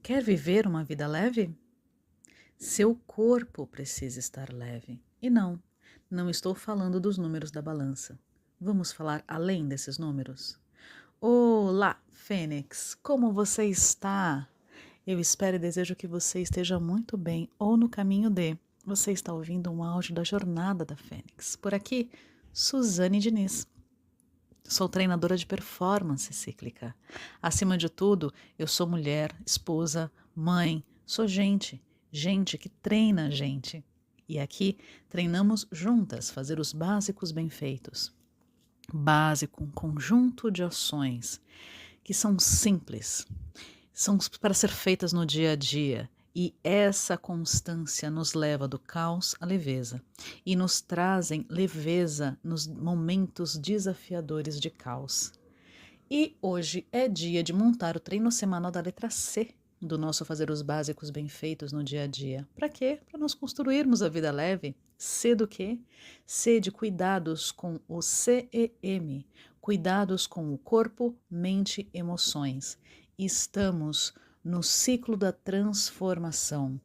quer viver uma vida leve? Seu corpo precisa estar leve. E não, não estou falando dos números da balança. Vamos falar além desses números? Olá, Fênix, como você está? Eu espero e desejo que você esteja muito bem ou no caminho de. Você está ouvindo um áudio da Jornada da Fênix. Por aqui, Suzane Diniz. Sou treinadora de performance cíclica. Acima de tudo, eu sou mulher, esposa, mãe, sou gente, gente que treina gente. E aqui treinamos juntas fazer os básicos bem feitos. Básico, um conjunto de ações que são simples, são para ser feitas no dia a dia. E essa constância nos leva do caos à leveza e nos trazem leveza nos momentos desafiadores de caos. E hoje é dia de montar o treino semanal da letra C do nosso fazer os básicos bem feitos no dia a dia. Para quê? Para nós construirmos a vida leve. C do quê? C de cuidados com o CEM, cuidados com o corpo, mente, emoções. Estamos no ciclo da transformação,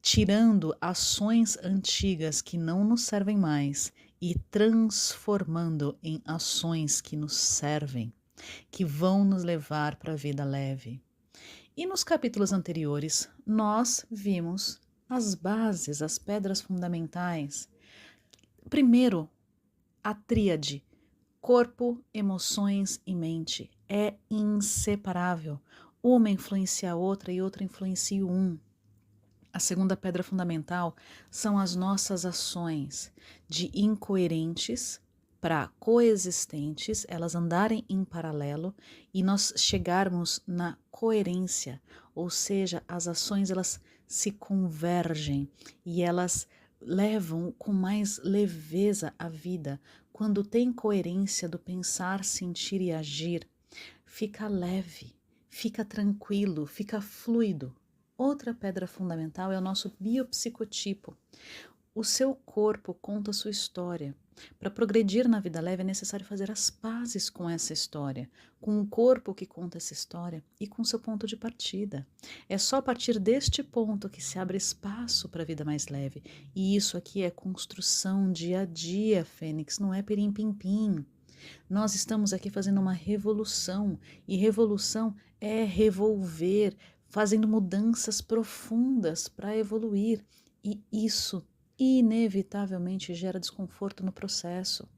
tirando ações antigas que não nos servem mais e transformando em ações que nos servem, que vão nos levar para a vida leve. E nos capítulos anteriores, nós vimos as bases, as pedras fundamentais. Primeiro, a tríade: corpo, emoções e mente. É inseparável. Uma influencia a outra e outra influencia um. A segunda pedra fundamental são as nossas ações, de incoerentes para coexistentes, elas andarem em paralelo e nós chegarmos na coerência, ou seja, as ações elas se convergem e elas levam com mais leveza a vida. Quando tem coerência do pensar, sentir e agir, fica leve, fica tranquilo, fica fluido. Outra pedra fundamental é o nosso biopsicotipo. O seu corpo conta a sua história. Para progredir na vida leve é necessário fazer as pazes com essa história, com o corpo que conta essa história e com seu ponto de partida. É só a partir deste ponto que se abre espaço para a vida mais leve. E isso aqui é construção dia a dia, Fênix, não é pirim-pim-pim. Nós estamos aqui fazendo uma revolução, e revolução é revolver, fazendo mudanças profundas para evoluir, e isso inevitavelmente gera desconforto no processo.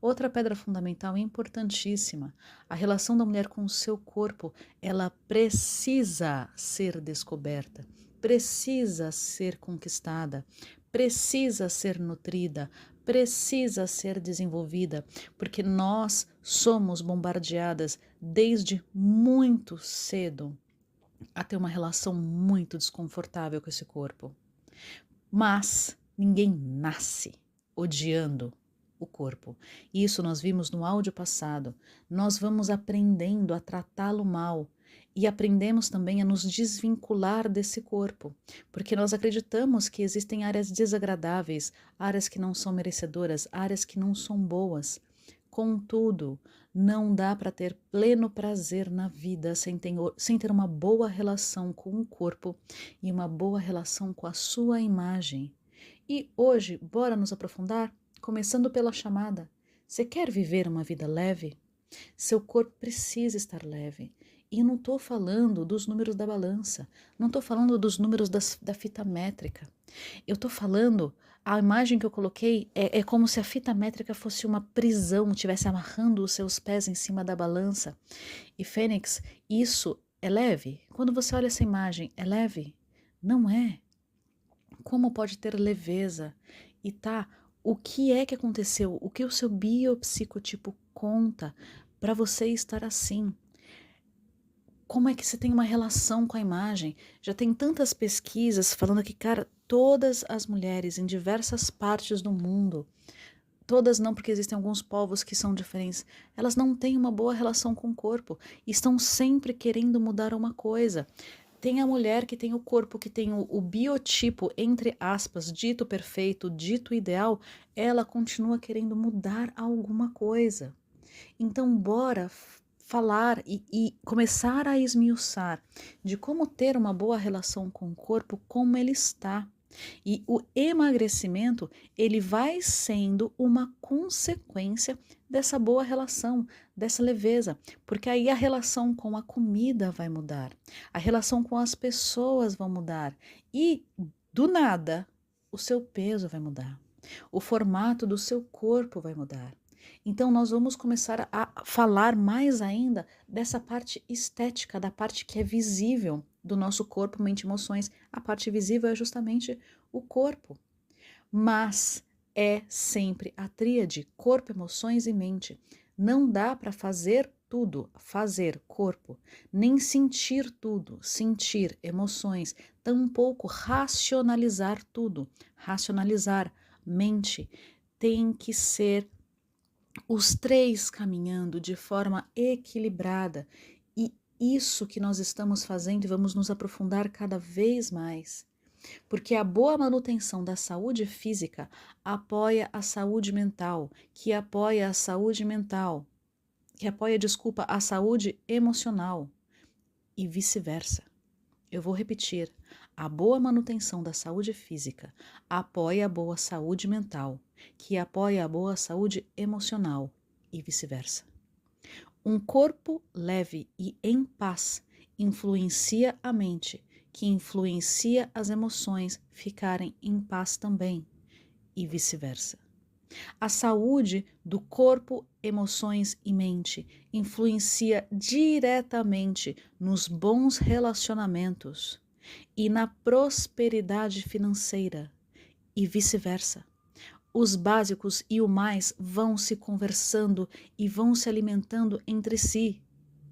Outra pedra fundamental e importantíssima, a relação da mulher com o seu corpo, ela precisa ser descoberta, precisa ser conquistada, precisa ser nutrida, precisa ser desenvolvida, porque nós somos bombardeadas desde muito cedo a ter uma relação muito desconfortável com esse corpo. Mas ninguém nasce odiando o corpo. Isso nós vimos no áudio passado. Nós vamos aprendendo a tratá-lo mal e aprendemos também a nos desvincular desse corpo, porque nós acreditamos que existem áreas desagradáveis, áreas que não são merecedoras, áreas que não são boas. Contudo, não dá para ter pleno prazer na vida sem ter uma boa relação com o corpo e uma boa relação com a sua imagem. E hoje, bora nos aprofundar? Começando pela chamada. Você quer viver uma vida leve? Seu corpo precisa estar leve. E não estou falando dos números da balança, não estou falando dos números da fita métrica. Eu estou falando, a imagem que eu coloquei é como se a fita métrica fosse uma prisão, estivesse amarrando os seus pés em cima da balança. E Fênix, isso é leve? Quando você olha essa imagem, é leve? Não é. Como pode ter leveza? E tá, o que é que aconteceu? O que o seu biopsicotipo conta para você estar assim? Como é que você tem uma relação com a imagem? Já tem tantas pesquisas falando que, cara, todas as mulheres em diversas partes do mundo, todas não, porque existem alguns povos que são diferentes, elas não têm uma boa relação com o corpo, estão sempre querendo mudar uma coisa. Tem a mulher que tem o corpo, que tem o biotipo, entre aspas, dito perfeito, dito ideal, ela continua querendo mudar alguma coisa. Então, bora falar e começar a esmiuçar de como ter uma boa relação com o corpo como ele está. E o emagrecimento, ele vai sendo uma consequência dessa boa relação, dessa leveza, porque aí a relação com a comida vai mudar, a relação com as pessoas vai mudar e do nada o seu peso vai mudar, o formato do seu corpo vai mudar. Então, nós vamos começar a falar mais ainda dessa parte estética, da parte que é visível do nosso corpo, mente e emoções. A parte visível é justamente o corpo, mas é sempre a tríade corpo, emoções e mente. Não dá para fazer tudo, fazer corpo, nem sentir tudo, sentir emoções, tampouco racionalizar tudo, racionalizar mente. Tem que ser os três caminhando de forma equilibrada, e isso que nós estamos fazendo e vamos nos aprofundar cada vez mais, porque a boa manutenção da saúde física apoia a saúde mental, que apoia a saúde mental, que apoia, desculpa, a saúde emocional e vice-versa. Eu vou repetir: a boa manutenção da saúde física apoia a boa saúde mental, que apoia a boa saúde emocional e vice-versa. Um corpo leve e em paz influencia a mente, que influencia as emoções ficarem em paz também e vice-versa. A saúde do corpo, emoções e mente influencia diretamente nos bons relacionamentos e na prosperidade financeira e vice-versa. Os básicos e o mais vão se conversando e vão se alimentando entre si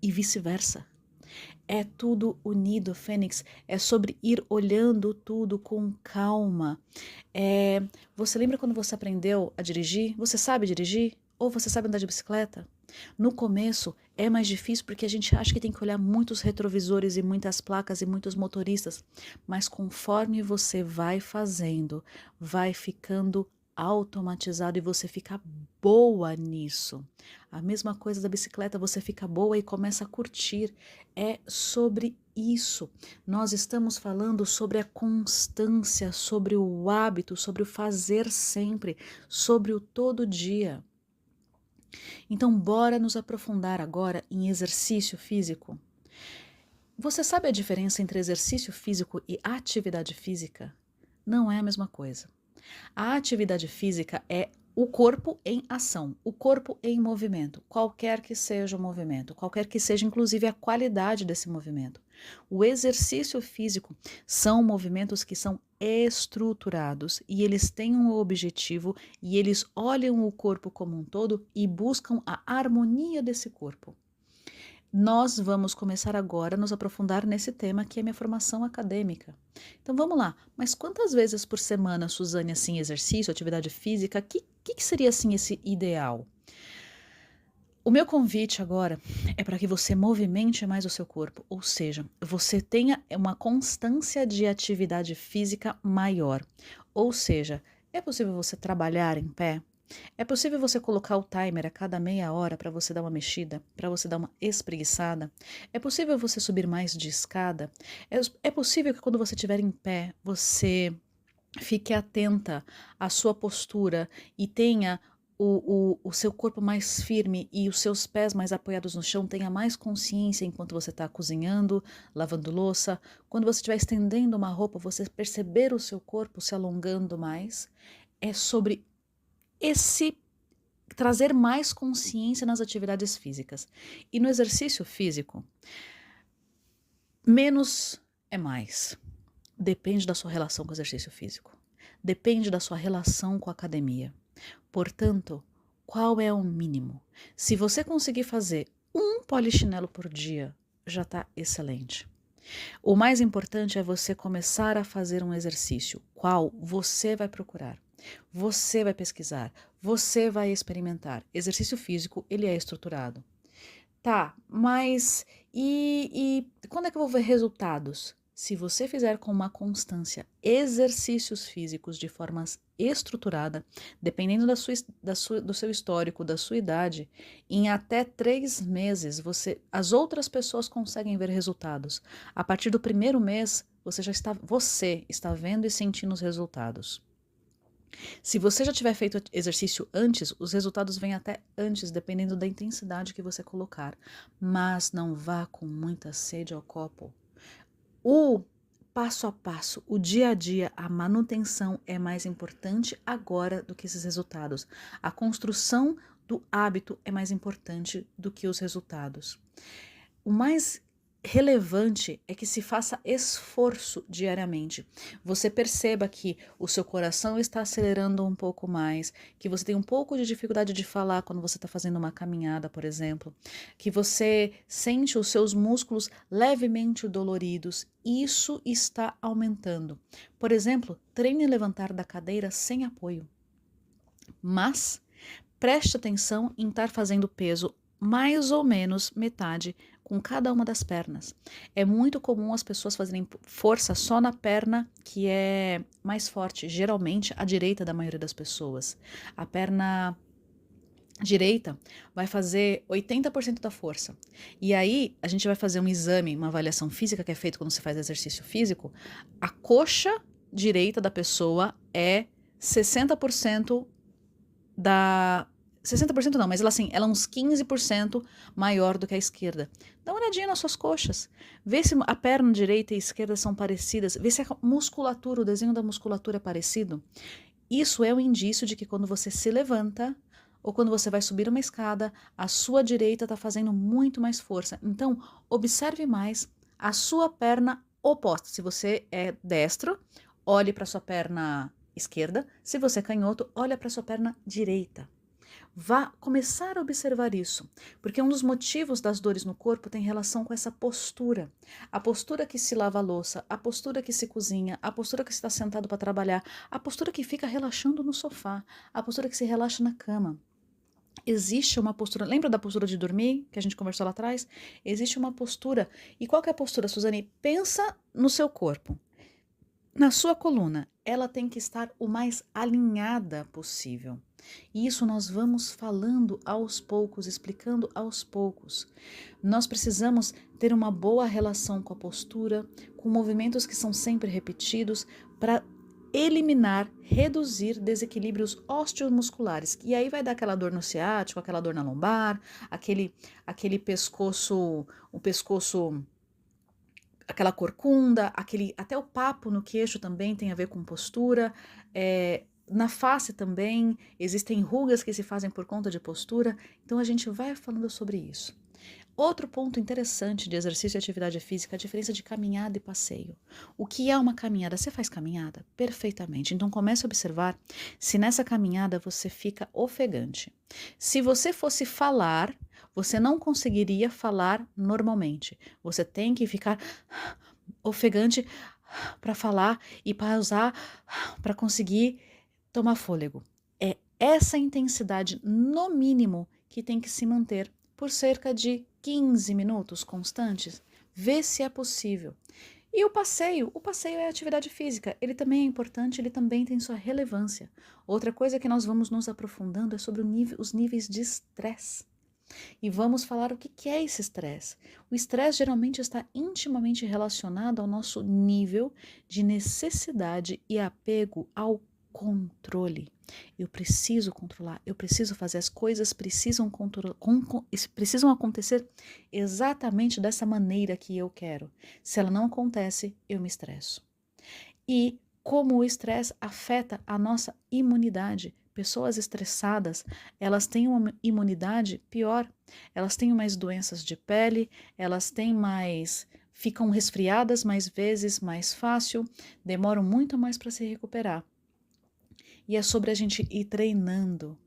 e vice-versa. É tudo unido, Fênix. É sobre ir olhando tudo com calma. Você lembra quando você aprendeu a dirigir? Você sabe dirigir? Ou você sabe andar de bicicleta? No começo é mais difícil porque a gente acha que tem que olhar muitos retrovisores e muitas placas e muitos motoristas. Mas conforme você vai fazendo, vai ficando automatizado e você fica boa nisso. A mesma coisa da bicicleta, você fica boa e começa a curtir. É sobre isso. Nós estamos falando sobre a constância, sobre o hábito, sobre o fazer sempre, sobre o todo dia. Então, bora nos aprofundar agora em exercício físico. Você sabe a diferença entre exercício físico e atividade física? Não é a mesma coisa. A atividade física é o corpo em ação, o corpo em movimento, qualquer que seja o movimento, qualquer que seja inclusive a qualidade desse movimento. O exercício físico são movimentos que são estruturados e eles têm um objetivo e eles olham o corpo como um todo e buscam a harmonia desse corpo. Nós vamos começar agora a nos aprofundar nesse tema que é minha formação acadêmica. Então vamos lá, mas quantas vezes por semana, Suzane, assim, exercício, atividade física, que seria assim esse ideal? O meu convite agora é para que você movimente mais o seu corpo, ou seja, você tenha uma constância de atividade física maior. Ou seja, é possível você trabalhar em pé? É possível você colocar o timer a cada meia hora para você dar uma mexida, para você dar uma espreguiçada? É possível você subir mais de escada? É possível que quando você estiver em pé, você fique atenta à sua postura e tenha o seu corpo mais firme e os seus pés mais apoiados no chão, tenha mais consciência enquanto você está cozinhando, lavando louça. Quando você estiver estendendo uma roupa, você perceber o seu corpo se alongando mais. É sobre esse trazer mais consciência nas atividades físicas. E no exercício físico, menos é mais. Depende da sua relação com o exercício físico. Depende da sua relação com a academia. Portanto, qual é o mínimo? Se você conseguir fazer um polichinelo por dia, já está excelente. O mais importante é você começar a fazer um exercício, qual você vai procurar. Você vai pesquisar, você vai experimentar. Exercício físico, ele é estruturado. Tá, mas e quando é que eu vou ver resultados? Se você fizer com uma constância exercícios físicos de forma estruturada, dependendo do seu histórico, da sua idade, em até 3 meses as outras pessoas conseguem ver resultados. A partir do primeiro mês, você está vendo e sentindo os resultados. Se você já tiver feito exercício antes, os resultados vêm até antes, dependendo da intensidade que você colocar. Mas não vá com muita sede ao copo. O passo a passo, o dia a dia, a manutenção é mais importante agora do que esses resultados. A construção do hábito é mais importante do que os resultados. O mais relevante é que se faça esforço diariamente. Você perceba que o seu coração está acelerando um pouco mais, que você tem um pouco de dificuldade de falar quando você está fazendo uma caminhada, por exemplo, que você sente os seus músculos levemente doloridos. Isso está aumentando. Por exemplo, treine levantar da cadeira sem apoio. Mas preste atenção em estar fazendo peso mais ou menos metade com cada uma das pernas. É muito comum as pessoas fazerem força só na perna que é mais forte, geralmente a direita da maioria das pessoas. A perna direita vai fazer 80% da força. E aí a gente vai fazer um exame, uma avaliação física que é feito quando você faz exercício físico. A coxa direita da pessoa é 60% da 60% não, mas ela é uns 15% maior do que a esquerda. Dá uma olhadinha nas suas coxas. Vê se a perna direita e a esquerda são parecidas. Vê se a musculatura, o desenho da musculatura é parecido. Isso é um indício de que quando você se levanta ou quando você vai subir uma escada, a sua direita está fazendo muito mais força. Então, observe mais a sua perna oposta. Se você é destro, olhe para a sua perna esquerda. Se você é canhoto, olha para a sua perna direita. Vá começar a observar isso, porque um dos motivos das dores no corpo tem relação com essa postura. A postura que se lava a louça, a postura que se cozinha, a postura que está sentado para trabalhar, a postura que fica relaxando no sofá, a postura que se relaxa na cama. Existe uma postura, lembra da postura de dormir, que a gente conversou lá atrás? Existe uma postura. E qual que é a postura, Suzane? Pensa no seu corpo. Na sua coluna, ela tem que estar o mais alinhada possível. E isso nós vamos falando aos poucos, explicando aos poucos. Nós precisamos ter uma boa relação com a postura, com movimentos que são sempre repetidos, para eliminar, reduzir desequilíbrios osteomusculares. E aí vai dar aquela dor no ciático, aquela dor na lombar, aquele pescoço, o pescoço, aquela corcunda, até o papo no queixo também tem a ver com postura. Na face também existem rugas que se fazem por conta de postura. Então a gente vai falando sobre isso. Outro ponto interessante de exercício e atividade física é a diferença de caminhada e passeio. O que é uma caminhada? Você faz caminhada? Perfeitamente. Então comece a observar se nessa caminhada você fica ofegante. Se você fosse falar, você não conseguiria falar normalmente. Você tem que ficar ofegante para falar e pausar para conseguir tomar fôlego. É essa intensidade, no mínimo, que tem que se manter por cerca de 15 minutos constantes. Vê se é possível. E o passeio é atividade física. Ele também é importante, ele também tem sua relevância. Outra coisa que nós vamos nos aprofundando é sobre os níveis de estresse. E vamos falar o que é esse estresse. O estresse geralmente está intimamente relacionado ao nosso nível de necessidade e apego ao controle. Eu preciso controlar, eu preciso fazer, as coisas precisam acontecer exatamente dessa maneira que eu quero. Se ela não acontece, eu me estresso. E como o estresse afeta a nossa imunidade. Pessoas estressadas, elas têm uma imunidade pior, elas têm mais doenças de pele, elas ficam resfriadas mais vezes, mais fácil, demoram muito mais para se recuperar. E é sobre a gente ir treinando,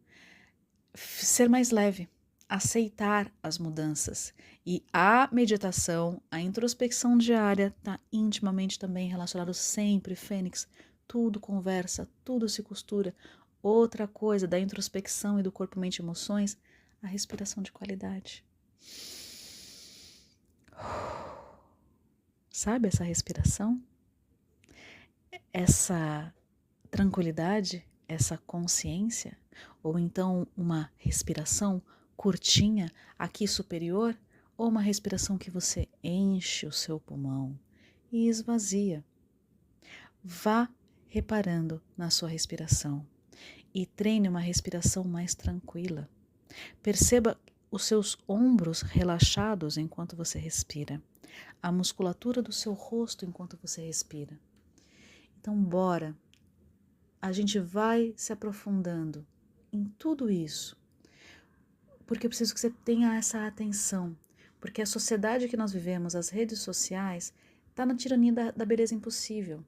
ser mais leve, aceitar as mudanças. E a meditação, a introspecção diária está intimamente também relacionado sempre, Fênix. Tudo conversa, tudo se costura. Outra coisa da introspecção e do corpo, mente e emoções, a respiração de qualidade. Sabe essa respiração? Essa tranquilidade, essa consciência? Ou então uma respiração curtinha aqui superior? Ou uma respiração que você enche o seu pulmão e esvazia? Vá reparando na sua respiração e treine uma respiração mais tranquila. Perceba os seus ombros relaxados enquanto você respira, a musculatura do seu rosto enquanto você respira. Então, bora, a gente vai se aprofundando em tudo isso, porque eu preciso que você tenha essa atenção, porque a sociedade que nós vivemos, as redes sociais, está na tirania da beleza impossível.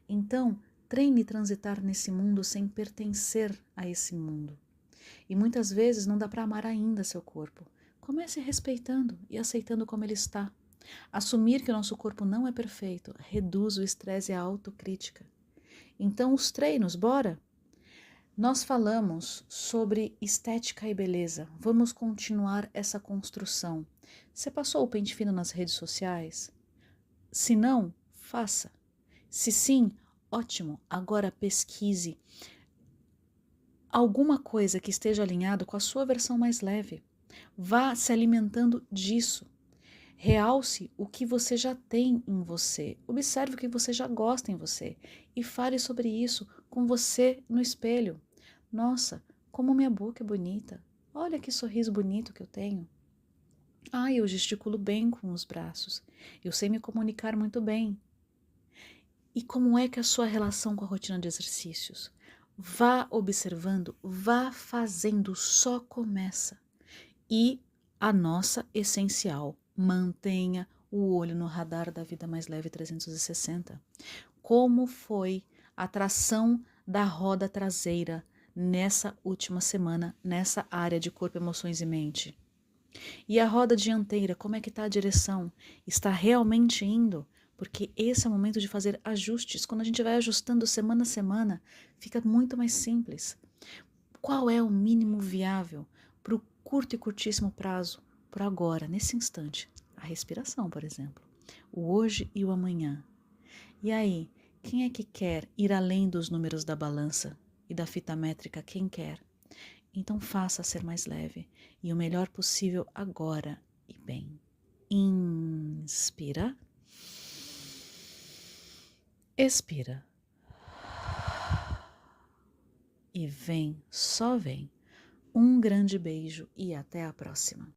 Então, treine transitar nesse mundo sem pertencer a esse mundo. E muitas vezes não dá para amar ainda seu corpo. Comece respeitando e aceitando como ele está. Assumir que o nosso corpo não é perfeito reduz o estresse e a autocrítica. Então, os treinos, bora? Nós falamos sobre estética e beleza. Vamos continuar essa construção. Você passou o pente fino nas redes sociais? Se não, faça. Se sim, ótimo. Agora pesquise alguma coisa que esteja alinhado com a sua versão mais leve. Vá se alimentando disso. Realce o que você já tem em você. Observe o que você já gosta em você e fale sobre isso com você no espelho. Nossa, como minha boca é bonita. Olha que sorriso bonito que eu tenho. Ah, eu gesticulo bem com os braços. Eu sei me comunicar muito bem. E como é que é a sua relação com a rotina de exercícios? Vá observando, vá fazendo, só começa. E a nossa essencial, mantenha o olho no radar da Vida Mais Leve 360. Como foi a tração da roda traseira nessa última semana, nessa área de corpo, emoções e mente? E a roda dianteira, como é que está a direção? Está realmente indo? Porque esse é o momento de fazer ajustes. Quando a gente vai ajustando semana a semana, fica muito mais simples. Qual é o mínimo viável para o curto e curtíssimo prazo, por agora, nesse instante? A respiração, por exemplo. O hoje e o amanhã. E aí, quem é que quer ir além dos números da balança e da fita métrica? Quem quer? Então faça ser mais leve e o melhor possível agora e bem. Inspira. Expira. E vem, só vem. Um grande beijo e até a próxima.